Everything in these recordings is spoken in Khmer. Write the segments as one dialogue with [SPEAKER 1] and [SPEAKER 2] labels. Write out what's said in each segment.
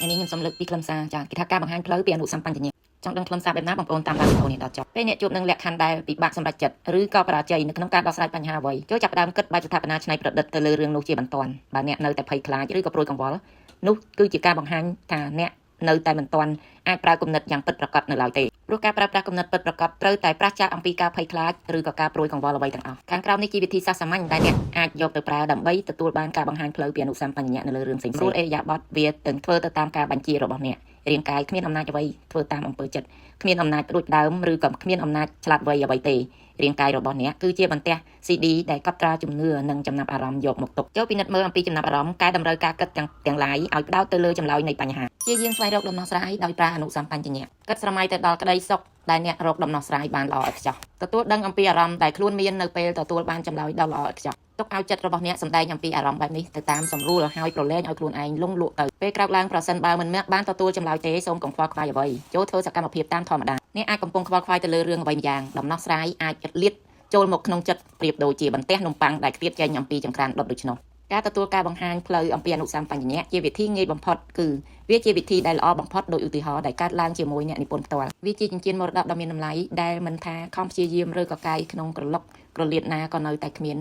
[SPEAKER 1] อันนี้ខ្ញុំសូមលើកពីខ្លឹមសារចាគេថាការបង្ហាញផ្លូវពីអនុសម្បញ្ញៈចង់ដឹងខ្លឹមសារបែបណាបងប្អូនតាមដានវីដេអូនេះដល់ចប់ពេលអ្នកជួបនឹងលក្ខខណ្ឌដែលពិបាកសម្រេចចិត្តឬក៏បរាជ័យនៅក្នុងការដោះស្រាយបញ្ហាអ្វីចូលចាប់ផ្ដើមគិតបែបស្ថាបនាច្នៃប្រឌិតទៅលើរឿងនោះជាបន្ទាន់បើអ្នកនៅតែភ័យខ្លាចឬក៏ព្រួយកង្វល់នោះគឺជាការបង្ហាញថាអ្នកនៅតែមិនទាន់អាចប្រើគំនិតយ៉ាងពិតប្រាកដនៅឡើយទេព្រោះការប្រើប្រាស់គំនិតពិតប្រាកដត្រូវតែប្រាសចាកអំពីការភ័យខ្លាចឬក៏ការព្រួយកង្វល់អ្វីទាំងអស់ខាងក្រោមនេះជាវិធីសាស្ត្រសាមញ្ញដែលអ្នកអាចយកទៅប្រើដើម្បីទទួលបានការបង្ហាញផ្លូវពីអនុសម្បញ្ញៈនៅលើរឿងផ្សេងៗរួចអេរយាប័តវាទាំងធ្វើទៅតាមការបញ្ជារបស់អ្នករាងកាយគ្មានអំណាចអ្វីធ្វើតាមអំពើចិត្តគ្មានអំណាចរួចដើមឬក៏គ្មានអំណាចឆ្លាតវៃអ្វីទេរាងកាយរបស់អ្នកគឺជាបន្ទះ CD ដែលកត់ត្រាជំនឿនិងចំណាប់អារម្មណ៍យកមកទុកចូលពិនិត្យមើលអំពីចំណាប់អារម្មណ៍កែតម្រូវការគិតទាំងឡាយឲ្យផ្ដោតទៅលើចម្លើយនៃបញ្ហាជាយាមស្វែងរកដំណោះស្រាយដោយប្រើអនុសម្បញ្ញៈគិតស្រមៃទៅដល់ក្តីសុខដែលអ្នករកដំណោះស្រាយបានល្អឥតខ្ចោះទទួលដឹងអំពីអារម្មណ៍ដែលខ្លួនមាននៅពេលទទួលបានចម្លើយដ៏ល្អឥតខ្ចោះទុកឲ្យចិត្តរបស់អ្នកសម្ដែងអំពីអារម្មណ៍បែបនេះទៅតាមសម្រួលហើយប្រឡែងឲ្យខ្លួនឯងលងលក់ទៅពេលក្រោកឡើងប្រសិនបើមិនបានទទួលចម្លើយទេសូមកុំខ្វល់ខ្វាយអ្វីចូលធ្វើសកម្មភាពតាមធម្មតាអ្នកអាចកំពុងខ្វល់ខ្វាយទៅលើរឿងអ្វីម្យ៉ាងដំណោះស្រាយអាចលាតចូលមកក្នុងចិត្តប្រៀបដូចជាបន្ទះនំប៉័ងដែលខ្ទាតចេញអំពីចង្ក្រានដុតដូច្នោះការទទួលការបង្ហាញផ្លូវអំពីអនុសម្បញ្ញៈជាវិធីងាយបំផុតគឺវាជាវិធីដែលល្អបំផុតដោយឧទាហរណ៍ដែលកើតឡើងជាមួយអ្នកនិពន្ធផ្ទាល់វាជាចិញ្ចៀនមរតកដ៏មានតម្លៃដែលមិនថាខំព្យាយាមឬក៏កាយក្នុងក្រឡុកក្រលៀតណាក៏នៅតែគ្មា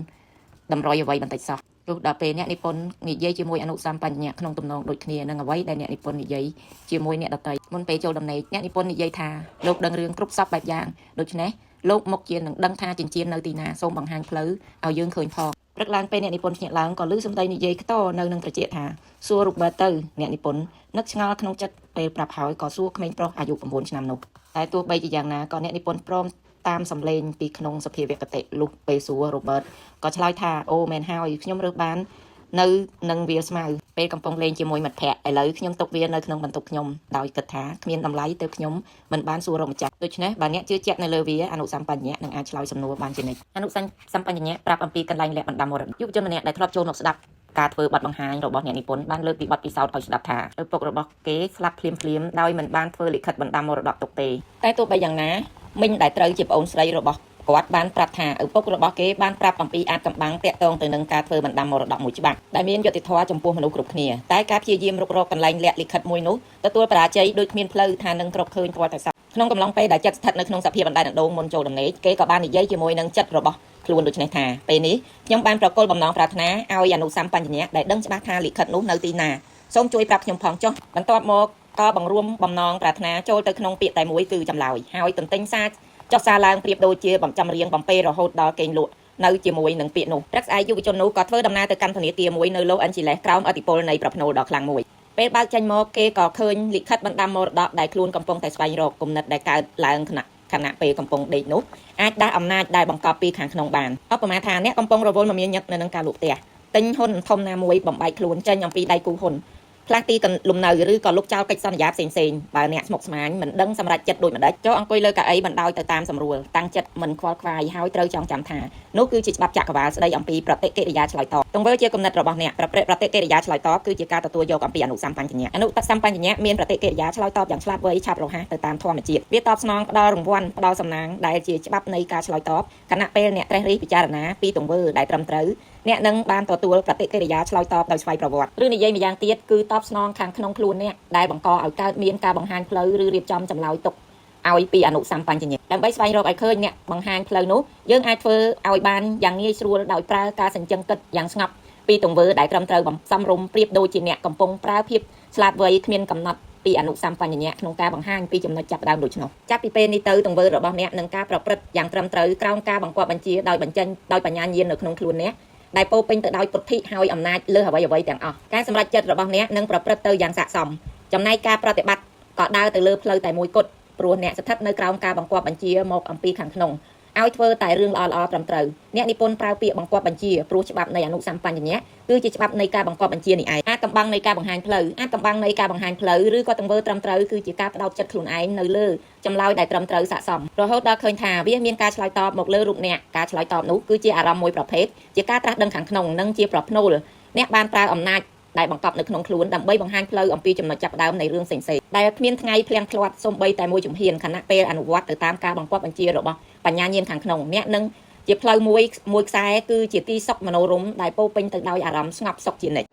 [SPEAKER 1] នតម្រុយអ្វីបន្តិចសោះទោះដល់ពេលអ្នកនិពន្ធនិយាយជាមួយអនុសម្បញ្ញៈក្នុងទំនងដូចគ្នានឹងអ្វីដែលអ្នកនិពន្ធនិយាយជាមួយអ្នកដទៃមុនពេលចូលដំណេកអ្នកនិពន្ធនិយាយថាលោកដឹងរឿងគ្រប់សពបែបយ៉ាងដូច្នេះលោកមុខជានឹងដឹងថាចិញ្ចៀននៅទីណាសូមបង្ហាញផ្លូវឲ្យយើងឃើញផងព្រឹកឡើងពេលអ្នកនិពន្ធភ្ញាក់ឡើងក៏ឮសំដីនិយាយខ្ទរនៅនឹងត្រជាក់ថាសួររូបឺតទៅអ្នកនិពន្ធនឹកឆ្ងល់ក្នុងចិត្តពេលប្រាប់ហើយក៏សួរក្មេងប្រុសអាយុ9ឆ្នាំនោះតែទោះបីជាយ៉ាងណាក៏អ្នកនិពន្ធព្រមតាមសំឡេងពីក្នុងសភាវគតិលុះពេលសួររូបឺតក៏ឆ្លើយថាអូមែនហើយខ្ញុំរើសបាននៅនឹងវាស្មៅពេលកំពុងលេងជាមួយមិត្តភ័ក្តិឥឡូវខ្ញុំទុកវានៅក្នុងបន្ទប់ខ្ញុំដោយគិតថាគ្មានតម្លៃទៅខ្ញុំមិនបានសួររកម្ចាស់ដូច្នេះបើអ្នកជឿជាក់នៅលើវាអនុសម្បញ្ញៈនឹងអាចឆ្លើយសំណួរបានជានិច្ចអនុសម្បញ្ញៈប្រាប់អំពីកន្លែងលាក់បណ្ដាំមរតកយុវជនម្នាក់ដែលធ្លាប់ចូលមកស្ដាប់ការធ្វើបទបង្ហាញរបស់អ្នកនិពន្ធបានលើកពីបទពិសោធន៍ឲ្យស្ដាប់ថាឪពុករបស់គេស្លាប់ភ្លាមដោយមិនបានធ្វើលិខិតបណ្ដាំមរតកទុកទេតែទោះបីយ៉ាងណាមីងដែលត្រូវជាប្អូនស្រីរបស់គាត់បានប្រាប់ថាឪពុករបស់គេបានប្រាប់អំពីអាចកំបាំងតាក់ទងទៅនឹងការធ្វើបណ្ដាំមរតកមួយច្បាប់ដែលមានយុត្តិធម៌ចំពោះមនុស្សគ្រប់គ្នាតែការព្យាយាមរុករកកន្លែងលាក់លិខិតមួយនោះទទួលបរាជ័យដោយគ្មានផ្លូវថានឹងក្រកឃើញគាត់តែសោះក្នុងកំឡុងពេលដែលចិត្តស្ថិតនៅក្នុងសភាពបណ្ដែតដងមុនចូលដំណេកគេក៏បាននិយាយជាមួយនឹងចិត្តរបស់ខ្លួនដូចនេះថាពេលនេះខ្ញុំបានប្រកល់បំណងប្រាថ្នាឲ្យអនុសម្បញ្ញៈដែលដឹងច្បាស់ថាលិខិតនោះនៅទីណាសូមជួយប្រាប់ខ្ញុំផងចុះបន្ទាប់មកក៏បង្រួមបំណងប្រាថ្នាចូលទៅក្នុងពាក្យតែមួយគឺចម្លើយហើយទន្ទិញសាចុះសារឡើងប្រៀបដូចជាបំចំរៀងបំពេរហូតដល់កេងលក់នៅជាមួយនឹងពាក្យនោះព្រឹកស្អែកយុវជននោះក៏ធ្វើដំណើរទៅកាន់ធនាគារមួយនៅឡូអែនជីលេសក្រោមឥទ្ធិពលនៃប្រផ្នូលដ៏ខ្លាំងមួយពេលបើកចេញមកគេក៏ឃើញលិខិតបណ្ដាំមរតកដែលខ្លួនកំពុងតែស្វែងរកគំនិតដែលកើតឡើងខណៈពេលកំពុងដេកនោះអាចដាស់អំណាចដែលបង្កប់ពីខាងក្នុងបានឧបមាថាអ្នកកំពុងរវល់មមាញឹកនៅនឹងការលក់ផ្ទះទិញហ៊ុនធំណាមួយបំបែកខ្លួនចេញអំពីដៃគូហ៊ុនផ្លាស់ទីលំនៅឬក៏លុកចោលកិច្ចសន្យាផ្សេងបើអ្នកស្មុគស្មាញមិនដឹងសម្រាប់ចិត្តដូចម្ដេចចូលអង្គុយលើកៅអីបណ្ដោយទៅតាមសម្រួលតាំងចិត្តមិនខ្វល់ខ្វាយហើយត្រូវចងចាំថានោះគឺជាច្បាប់ចក្រវាឡស្ដីអំពីប្រតិកិរិយាឆ្លើយតបទង្វើជាគំនិតរបស់អ្នកប្រតិកិរិយាឆ្លើយតបគឺជាការទទួលយកអំពីអនុសម្បញ្ញៈអនុសម្បញ្ញៈមានប្រតិកិរិយាឆ្លើយតបយ៉ាងឆ្លាតវៃឆាប់រហ័សទៅតាមធម្មជាតិវាតបស្នងផ្ដល់រង្វាន់ផ្ដល់សំណាងដែលជាច្បាប់នៃការឆ្លើយតបខណៈពេលអ្នកត្រេះរិះពិចារណាពីទង្វើដែលត្រឹមត្រូវអ្នកនឹងបានទទួលប្រតិកិរិយាឆ្លើយតបដោយស្វ័យប្រវត្តិឬនិយាយម្យ៉ាងទៀតគឺតបស្នងខាងក្នុងខ្លួនអ្នកដែលបង្កឲ្យកើតមានការបង្ហាញផ្លូវឬរៀបចំចម្លើយទុកឲ្យពីអនុសម្បញ្ញៈដើម្បីស្វែងរកឲ្យឃើញអ្នកបង្ហាញផ្លូវនោះយើងអាចធ្វើឲ្យបានយ៉ាងងាយស្រួលដោយប្រើការសញ្ជឹងគិតយ៉ាងស្ងប់ពីទង្វើដែលត្រឹមត្រូវសំរុំប្រៀបដូចជាអ្នកកំពុងប្រើភាពឆ្លាតវៃគ្មានកំណត់ពីអនុសម្បញ្ញៈក្នុងការបង្ហាញពីចំណុចចាប់ផ្ដើមដូច្នោះចាប់ពីពេលនេះទៅទង្វើរបស់អ្នកនឹងការប្រព្រឹត្តយ៉ាងត្រឹមត្រូវក្រោមការបង្គាប់បញ្ជាដោយបញ្ចេញដោយបញ្ញាញាណនៅក្នុងខ្លួនអ្នកដែលពោពេញទៅដោយពុទ្ធិហើយអំណាចលើអ្វីៗទាំងអស់ការសម្រេចចិត្តរបស់អ្នកនឹងប្រព្រឹត្តទៅយ៉ាងស័ក្តិសមចំណែកការប្រតិបត្តិក៏ដើរទៅលើផ្លូវតែមួយគត់ព្រោះអ្នកស្ថិតនៅក្រោមការបង្គាប់បញ្ជាមកអំពីខាងក្នុងឲ្យធ្វើតែរឿងល្អៗត្រឹមត្រូវអ្នកនិពន្ធប្រើពាក្យបង្គាប់បញ្ជាព្រោះច្បាប់នៃអនុសម្បញ្ញៈគឺជាច្បាប់នៃការបង្គាប់បញ្ជានេះឯងអាចកំបាំងនៃការបង្ហាញផ្លូវឬក៏ទង្វើត្រឹមត្រូវគឺជាការផ្ដោតចិត្តខ្លួនឯងនៅលើចម្លើយដែលត្រឹមត្រូវស័ក្តិសមរហូតដល់ឃើញថាវាមានការឆ្លើយតបមកលើរូបអ្នកការឆ្លើយតបនោះគឺជាអារម្មណ៍មួយប្រភេទជាការត្រាស់ដឹងខាងក្នុងនិងជាប្រផ្នូលអ្នកបានប្រើអំណាចដែលបង្កប់នៅក្នុងខ្លួនដើម្បីបង្ហាញផ្លូវអំពីចំណុចចាប់ផ្ដើមនៃរឿងផ្សេងៗដែលគ្មានថ្ងៃភ្លៀងធ្លាត់សូម្បីតែមួយជំហានខណៈពេលអនុវត្តទៅតាមការបង្គាប់បញ្ជារបស់បញ្ញាញាណខាងក្នុងអ្នកនឹងជាផ្លូវមួយខ្សែគឺជាទីសុខមនោរម្យដែលពោពេញទៅដោយអារម្មណ៍ស្ងប់សុខជានិច្ច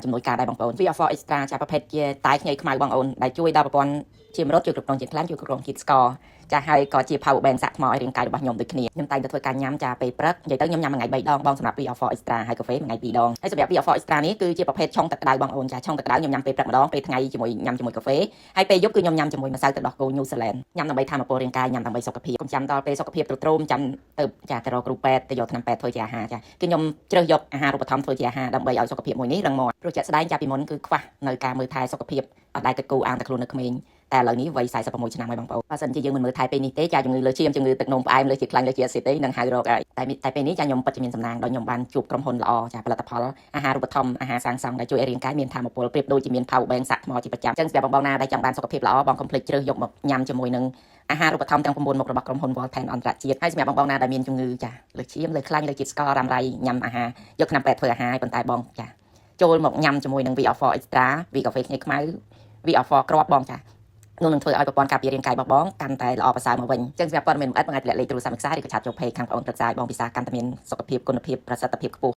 [SPEAKER 1] ចំនួនការដែរបងប្អូន VR4 Extra ចាប្រភេទជាតែខ្ញីខ្មៅបងប្អូនដែលជួយដល់ប្រព័ន្ធជាមរត់ជួយគ្រប់គ្រងជាតិខ្លាញ់ជួយគ្រប់គ្រងជាតិស្ករចាហើយក៏ជា power bank សាកថ្មឲ្យរាងកាយរបស់ខ្ញុំដូចគ្នាខ្ញុំតែងតែធ្វើការញ៉ាំចាពេលព្រឹកនិយាយទៅខ្ញុំញ៉ាំមួយថ្ងៃ3ដងបងសម្រាប់ VR4 Extra ហើយកាហ្វេមួយថ្ងៃ2ដងហើយសម្រាប់ VR4 Extra នេះគឺជាប្រភេទឆុងទឹកក្តៅបងប្អូនចាឆុងទឹកក្តៅខ្ញុំញ៉ាំពេលព្រឹកម្ដងពេលថ្ងៃជាមួយញ៉ាំជាមួយកាហ្វេហើយពេលយប់គឺខ្ញុំញ៉ាំជាមួយម្សៅទឹកដោះគោ New Zealand ញ៉ាំដើម្បីធម្មពលរាងកាយញ៉ាំដើម្បីសុខភាពកុំចាំដល់ពេលសុខភាពទ្រុឌទ្រោមចាំទៅចាទៅរកគ្រូពេទ្យទៅយកថ្នាំពេទ្យធ្វើជាអាហារចាគឺខ្ញុំជ្រើសយកអាហារូបត្ថម្ភធ្វើជាអាហារដើម្បីឲ្យសុខភាពមួយនេះរឹងមាំព្រោះជាក់ស្ដែងចាប់ពីមុនគឺខ្វះនៅការមើលថែសុខភាពអត់ដែលគិតគូរអាងតែខ្លួននៅក្មេងតែឥឡូវនេះវ័យ46ឆ្នាំហើយបងប្អូនបើសិនជាយើងមិនមើលថែពេលនេះទេចាជំងឺលើឈាមជំងឺទឹកនោមផ្អែមលើជាតិខ្លាញ់លើជាតិអាស៊ីតទេនឹងហៅរកហើយតែពេលនេះចាខ្ញុំពិតជាមានសំណាងដល់ខ្ញុំបានជួបក្រុមហ៊ុនល្អចាផលិតផលអាហារូបត្ថម្ភអាហារសាងសង់ដែលជួយឲ្យរាងកាយមានថាមពលប្រៀបដូចជាមាន power bank សាក់ថ្មជាប្រចាំអញ្ចឹងសម្រាប់បងណាដែលចង់បានសុខភាពល្អបងកុំភ្លេចជ្រើសយកមកញ៉ាំជាមួយនឹងអាហារូបត្ថម្ភទាំង9មុខរបស់ក្រុមហ៊ុន Volten អន្តរជាតិហើយសម្រាប់បងណាដែលមានជំងឺចាលើឈាមលើខ្លាញ់លើជាតិស្កររ៉ាំរ៉ៃញ៉ាំអាហារយកថ្នាំពេទ្យធ្វើអាហារប៉ុន្តែបងចាចូលមកញ៉ាំជាមួយនឹង VR4 Extra វីកាហ្វេខ្ញីខ្មៅ VR4 គ្រាប់បងចានោះនឹងធ្វើឲ្យប្រព័ន្ធការពាររាងកាយរបស់បងកាន់តែល្អប្រសើរមកវិញអញ្ចឹងសម្រាប់ព័ត៌មានលម្អិតបងអាចលាក់លេខទូរស័ព្ទមួយខ្សែឬក៏ឆាតចូល Page ខាងបងប្រឹក្សាឲ្យបងពិសាកាន់តែមានសុខភាពគុណភាពប្រសិទ្ធភាពខ្ពស់